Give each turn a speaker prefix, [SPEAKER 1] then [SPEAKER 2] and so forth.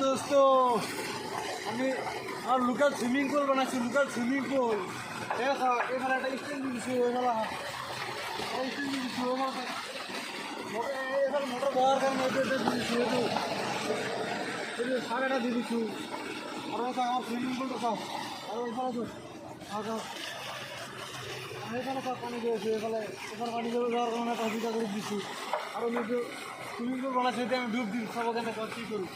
[SPEAKER 1] দোস্ত আমি আর local swimming pool বানাচ্ছি, লোকাল সুইমিং পুল। এখানে একটা স্ট্যান্ড দিয়েছি, স্ট্যান্ড দিয়েছি এখানে মোটর বহার কারণে দিয়েছি, সাড়েটা দিয়ে দিচ্ছি। আর আমার সুইমিং পুলটা সব আর এখানে সব পানি দিয়েছি, এখানে পানি দেওয়ার কারণে একটা সুবিধা করে দিচ্ছি। আরও সুইমিং পুল বানাচ্ছি, আমি ডুব দিই সব ওখানে কী করি।